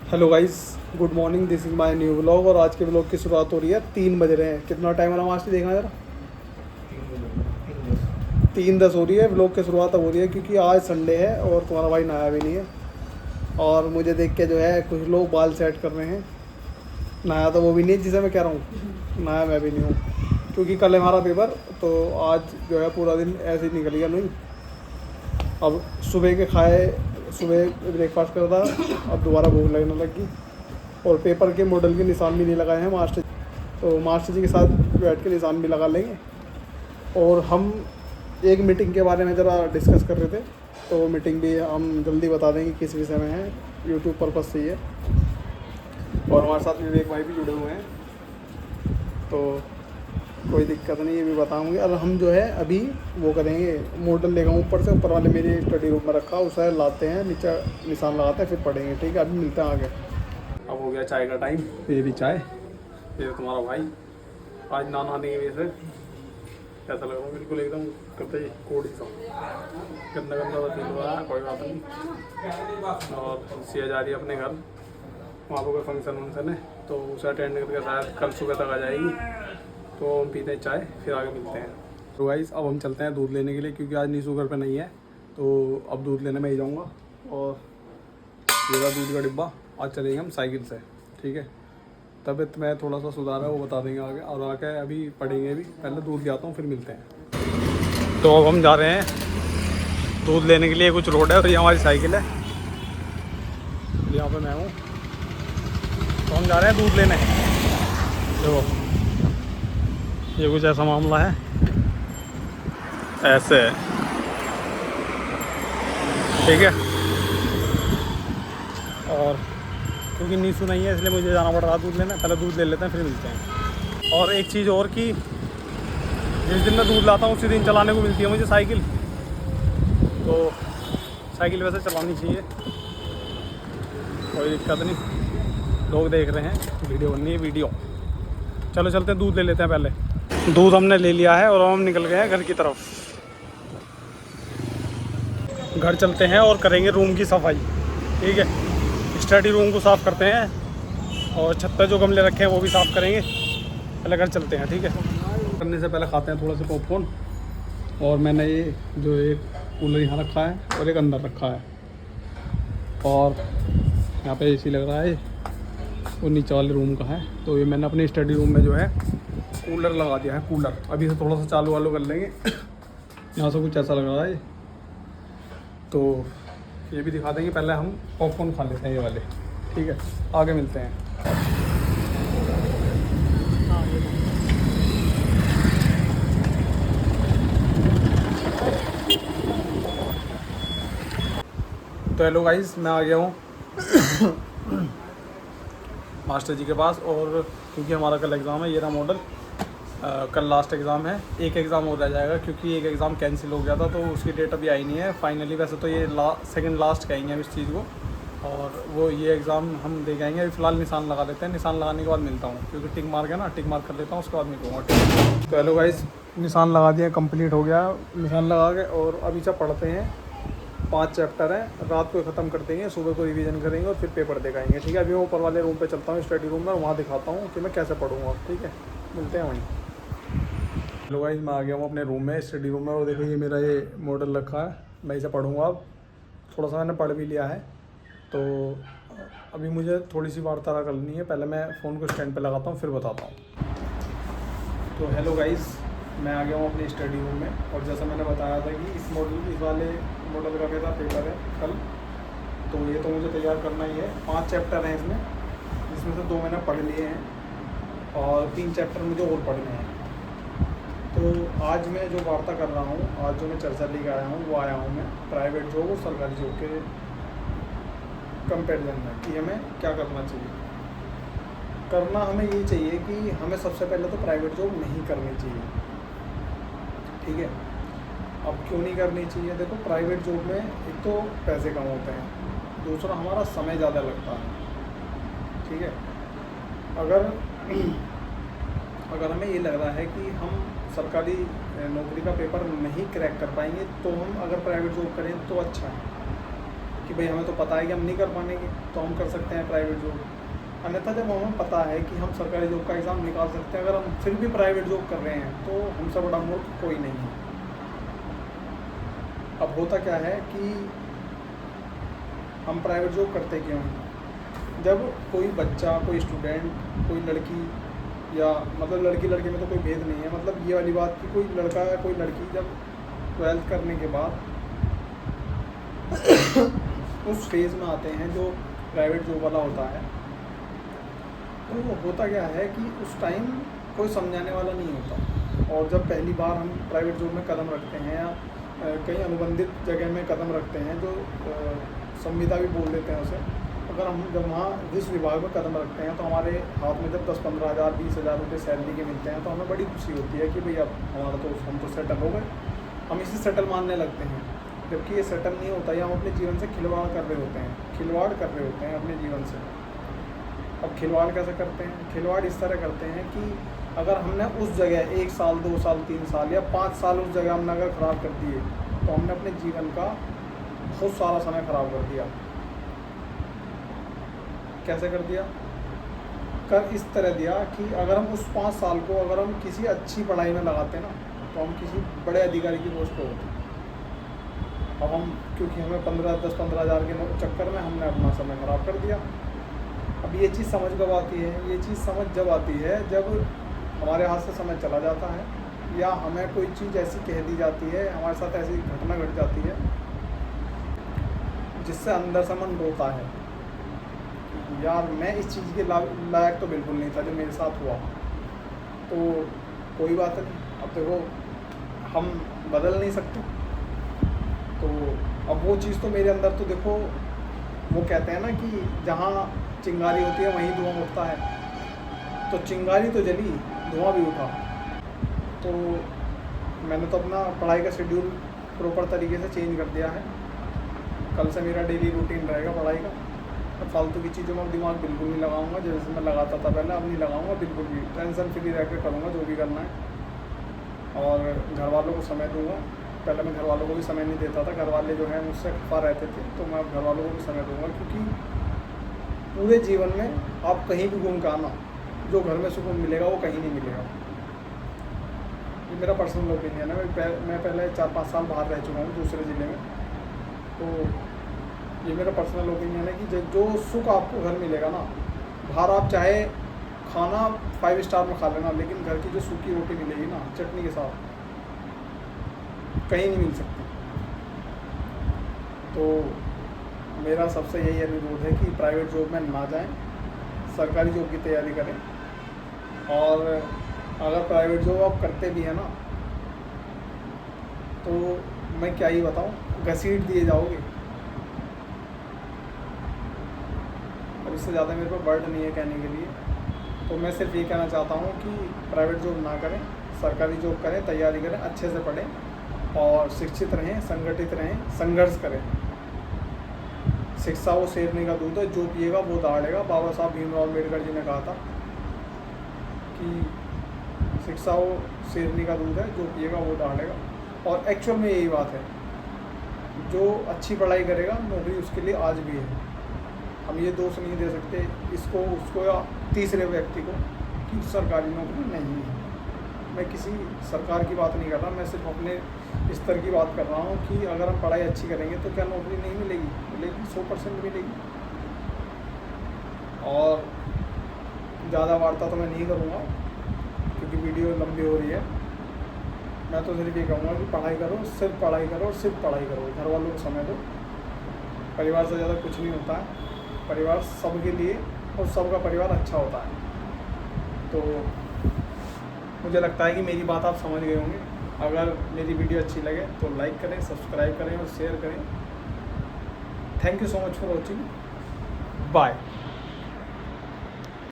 Hello guys, good morning. This is my new vlog और आज के व्लॉग की शुरुआत हो रही है। 3 बज रहे हैं। कितना टाइम हो रहा है आज देखना ज़रा। 3:10 हो रही है। व्लॉग की शुरुआत अब हो रही है क्योंकि आज संडे है और तुम्हारा भाई नहाया भी नहीं है। और मुझे देख के जो है कुछ लोग बाल सेट कर रहे हैं। नहाया तो वो भी नहीं है जिसे मैं कह रहा हूँ, नहाया मैं भी नहीं हूँ क्योंकि कल है हमारा पेपर। तो आज जो है पूरा दिन ऐसे ही निकल गया। नहीं, अब सुबह के खाए, सुबह ब्रेकफास्ट करा था, अब दोबारा भूख लगने लगी। और पेपर के मॉडल के निशान भी नहीं लगाए हैं मास्टर, तो मास्टर जी के साथ बैठ के निशान भी लगा लेंगे। और हम एक मीटिंग के बारे में ज़रा डिस्कस कर रहे थे, तो वो मीटिंग भी हम जल्दी बता देंगे किस विषय में है। यूट्यूब पर्पज़ से ही है। और हमारे साथ विवेक भाई भी जुड़े हुए हैं, तो कोई दिक्कत नहीं, ये भी बताऊँगी। और हम जो है अभी वो करेंगे, मॉडल लेगा ऊपर से, ऊपर वाले मेरे स्टडी रूम में रखा, उसे लाते हैं, नीचे निशान लगाते हैं, फिर पढ़ेंगे। ठीक है, अभी मिलते हैं आगे। अब हो गया चाय का टाइम। ये भी चाय, ये तुम्हारा भाई आज नहाने की वजह से कैसा लग रहा हूँ, बिल्कुल एकदम करते ही कोड़ी सा गंदा गंदा बदल हुआ है। कोई बात नहीं। और सिया जा रही है अपने घर, वहाँ पर कोई फंक्शन वंक्शन है, तो उसे अटेंड करके शायद कल सुबह तक आ जाएगी। तो हम पीते हैं चाय, फिर आगे मिलते हैं। तो गाइस अब हम चलते हैं दूध लेने के लिए, क्योंकि आज नीसू घर पे नहीं है, तो अब दूध लेने में ही जाऊँगा। और ये रहा दूध का डिब्बा। आज चलेंगे हम साइकिल से। ठीक है, तबीयत में थोड़ा सा सुधार है, वो बता देंगे आगे। और आके अभी पढ़ेंगे भी, पहले दूध ले आता हूँ फिर मिलते हैं। तो अब हम जा रहे हैं दूध लेने के लिए। कुछ रोड है और ये हमारी साइकिल है, यहाँ पे मैं हूँ। तो हम जा रहे हैं दूध लेने। देखो ये कुछ ऐसा मामला है, ऐसे है। ठीक है, और क्योंकि नीसू नहीं है इसलिए मुझे जाना पड़ रहा दूध लेने। पहले दूध ले लेते हैं फिर मिलते हैं। और एक चीज़ और कि जिस दिन मैं दूध लाता हूँ उसी दिन चलाने को मिलती है मुझे साइकिल। तो साइकिल वैसे चलानी चाहिए, कोई दिक्कत नहीं। लोग देख रहे हैं, वीडियो बननी है वीडियो। चलो चलते हैं, दूध ले लेते हैं पहले। दूध हमने ले लिया है और हम निकल गए हैं घर की तरफ। घर चलते हैं और करेंगे रूम की सफाई। ठीक है, स्टडी रूम को साफ़ करते हैं और छत पे जो गमले रखे हैं वो भी साफ़ करेंगे। पहले घर चलते हैं। ठीक है, करने से पहले खाते हैं थोड़ा सा पॉपकॉर्न। और मैंने ये जो एक कूलर यहाँ रखा है और एक अंदर रखा है, और यहाँ पे एसी लग रहा है, वो नीचे वाले रूम का है। तो ये मैंने अपने स्टडी रूम में जो है कूलर लगा दिया है। कूलर अभी से थोड़ा सा चालू वालू कर लेंगे। यहाँ से कुछ ऐसा लग रहा है, तो ये भी दिखा देंगे। पहले हम पॉपकॉर्न खा लेते हैं ये वाले। ठीक है, आगे मिलते हैं। तो हेलो गाइस, मैं आ गया हूँ मास्टर जी के पास। और क्योंकि हमारा कल एग्ज़ाम है, ये रहा मॉडल। कल लास्ट एग्ज़ाम है, एक एग्ज़ाम और रह जाएगा क्योंकि एक एग्ज़ाम कैंसिल हो गया था, तो उसकी डेट अभी आई नहीं है फाइनली। वैसे तो ये सेकंड लास्ट कहेंगे हम इस चीज़ को, और वो ये एग्ज़ाम हम दे के आएंगे। अभी फ़िलहाल निशान लगा लेते हैं, निशान लगाने के बाद मिलता हूँ, क्योंकि टिक मार्क है ना, टिक मार्क कर लेता हूँ, उसके बाद मिलूँगा। ठीक। तो हेलो गाइस, निशान लगा दिया, कंप्लीट हो गया निशान लगा के। और अभी से पढ़ते हैं। 5 चैप्टर हैं, रात को ख़त्म कर देंगे, सुबह को रिवीजन करेंगे और फिर पेपर दिखाएंगे। ठीक है, अभी मैं ऊपर वाले रूम पे चलता हूँ, स्टडी रूम में, वहाँ दिखाता हूँ कि मैं कैसे पढ़ूँगा। ठीक है, मिलते हैं वहीं। हेलो गाइस, मैं आ गया हूँ अपने रूम में, स्टडी रूम में। और देखो ये मेरा ये मॉडल रखा है, मैं इसे पढ़ूँगा अब। थोड़ा सा मैंने पढ़ भी लिया है, तो अभी मुझे थोड़ी सी वार्ता करनी है। पहले मैं फ़ोन को स्टैंड पे लगाता हूँ फिर बताता हूँ। तो हेलो गाइस, मैं आ गया हूँ अपने स्टडी रूम में। और जैसा मैंने बताया था कि इस वाले मॉडल का मेरा पेपर है कल, तो ये तो मुझे तैयार करना ही है। 5 चैप्टर हैं इसमें, जिसमें से 2 मैंने पढ़ लिए हैं और 3 चैप्टर मुझे और पढ़ने हैं। तो आज मैं जो वार्ता कर रहा हूँ, आज जो मैं चर्चा लेकर आया हूँ, वो आया हूँ मैं प्राइवेट जॉब और सरकारी जॉब के कंपेरिजन में, कि हमें क्या करना चाहिए। करना हमें ये चाहिए कि हमें सबसे पहले तो प्राइवेट जॉब नहीं करनी चाहिए। ठीक है, अब क्यों नहीं करनी चाहिए? देखो, प्राइवेट जॉब में एक तो पैसे कम होते हैं, दूसरा हमारा समय ज़्यादा लगता है। ठीक है, अगर हमें ये लग रहा है कि हम सरकारी नौकरी का पेपर नहीं क्रैक कर पाएंगे, तो हम अगर प्राइवेट जॉब करें तो अच्छा है। कि भाई हमें तो पता है कि हम नहीं कर पाएंगे तो हम कर सकते हैं प्राइवेट जॉब। अन्यथा जब हमें पता है कि हम सरकारी जॉब का एग्ज़ाम निकाल सकते हैं, अगर हम फिर भी प्राइवेट जॉब कर रहे हैं तो हमसे बड़ा मूर्ख कोई नहीं है। अब होता क्या है कि हम प्राइवेट जॉब करते क्यों हैं? जब कोई बच्चा, कोई स्टूडेंट, कोई लड़की, या मतलब लड़की लड़के में तो कोई भेद नहीं है, मतलब ये वाली बात कि कोई लड़का या कोई लड़की जब 12th करने के बाद उस फेज़ में आते हैं जो प्राइवेट जॉब वाला होता है, तो वो होता क्या है कि उस टाइम कोई समझाने वाला नहीं होता। और जब पहली बार हम प्राइवेट जॉब में कदम रखते हैं या कहीं अनुबंधित जगह में कदम रखते हैं, जो संविदा भी बोल देते हैं उसे, अगर हम जब वहाँ जिस विभाग में कदम रखते हैं तो हमारे हाथ में जब 10-15 हज़ार 20,000 रुपये सैलरी के मिलते हैं तो हमें बड़ी खुशी होती है कि भाई अब हमारा तो हम तो सेटल हो गए, हम इसे सेटल मानने लगते हैं। जबकि ये सेटल नहीं होता, या हम अपने जीवन से खिलवाड़ कर रहे होते हैं, खिलवाड़ कर रहे होते हैं अपने जीवन से। अब खिलवाड़ कैसे करते हैं? खिलवाड़ इस तरह करते हैं कि अगर हमने उस जगह 1 साल 2 साल 3 साल या 5 साल उस जगह हमने अगर ख़राब कर दिए तो हमने अपने जीवन का बहुत सारा समय ख़राब कर दिया। कैसे कर दिया? कर इस तरह दिया कि अगर हम उस 5 साल को अगर हम किसी अच्छी पढ़ाई में लगाते ना तो हम किसी बड़े अधिकारी की पोस्ट पर होते। अब हम क्योंकि हमें 10-15 हज़ार के चक्कर में हमने अपना समय ख़राब कर दिया। अब ये चीज़ समझ कब आती है? ये चीज़ समझ जब आती है जब हमारे हाथ से समय चला जाता है, या हमें कोई चीज़ ऐसी कह दी जाती है, हमारे साथ ऐसी घटना घट जाती है जिससे अंदर से मन रोता है, यार मैं इस चीज़ के लायक तो बिल्कुल नहीं था जो मेरे साथ हुआ। तो कोई बात नहीं, अब देखो हम बदल नहीं सकते, तो अब वो चीज़ तो मेरे अंदर तो देखो, वो कहते हैं ना कि जहाँ चिंगारी होती है वहीं धुआं उठता है, तो चिंगारी तो जली, धुआं भी उठा। तो मैंने तो अपना पढ़ाई का शेड्यूल प्रॉपर तरीके से चेंज कर दिया है। कल से मेरा डेली रूटीन रहेगा पढ़ाई का, तो फालतू की चीज़ों में दिमाग बिल्कुल नहीं लगाऊंगा, जैसे मैं लगाता था पहले, अब नहीं लगाऊंगा बिल्कुल भी। टेंशन फ्री रह कर करूँगा जो भी करना है, और घर वालों को समय दूँगा। पहले मैं घर वालों को भी समय नहीं देता था, घर वाले जो है मुझसे खफा रहते थे, तो मैं घर वालों को भी समय दूँगा। क्योंकि पूरे जीवन में आप कहीं भी घूम के आना, जो घर में सुकून मिलेगा वो कहीं नहीं मिलेगा। ये मेरा पर्सनल ओपिनियन है। मैं पहले 4-5 साल बाहर रह चुका हूँ दूसरे ज़िले में, तो ये मेरा पर्सनल ओपिनियन है कि जो सुख आपको घर मिलेगा ना, बाहर आप चाहे खाना 5 स्टार में खा लेना, लेकिन घर की जो सूखी रोटी मिलेगी ना चटनी के साथ, कहीं नहीं मिल सकती। तो मेरा सबसे यही अनुरोध है कि प्राइवेट जॉब में ना जाएं, सरकारी जॉब की तैयारी करें। और अगर प्राइवेट जॉब आप करते भी हैं ना, तो मैं क्या ही बताऊं, घसीट दिए जाओगे। अब इससे ज़्यादा मेरे पास वर्ड नहीं है कहने के लिए। तो मैं सिर्फ ये कहना चाहता हूँ कि प्राइवेट जॉब ना करें, सरकारी जॉब करें, तैयारी करें, अच्छे से पढ़ें और शिक्षित रहें, संगठित रहें, संघर्ष करें। शिक्षा वो शेरनी का दूध है, जो पिएगा वो दहाड़ेगा। बाबा साहब भीमराव अम्बेडकर जी ने कहा था कि शिक्षा वो शेरनी का दूध है, जो पिएगा वो दहाड़ेगा। और एक्चुअल में यही बात है, जो अच्छी पढ़ाई करेगा नौकरी उसके लिए आज भी है। हम ये दोष नहीं दे सकते इसको, उसको या तीसरे व्यक्ति को कि सरकारी नौकरी नहीं है। मैं किसी सरकार की बात नहीं कर रहा, मैं सिर्फ अपने स्तर की बात कर रहा हूँ कि अगर हम पढ़ाई अच्छी करेंगे तो क्या नौकरी नहीं मिलेगी? मिलेगी, 100% मिलेगी। और ज़्यादा वार्ता तो मैं नहीं करूँगा क्योंकि वीडियो लंबी हो रही है। मैं तो सिर्फ ये कहूँगा कि पढ़ाई करो, सिर्फ पढ़ाई करो, सिर्फ पढ़ाई करो। घर वालों को समय दो। परिवार से ज़्यादा कुछ नहीं होता है, परिवार सबके लिए और सबका परिवार अच्छा होता है। तो मुझे लगता है कि मेरी बात आप समझ गए होंगे। अगर मेरी वीडियो अच्छी लगे तो लाइक करें, सब्सक्राइब करें और शेयर करें। Thank you so much for watching. Bye.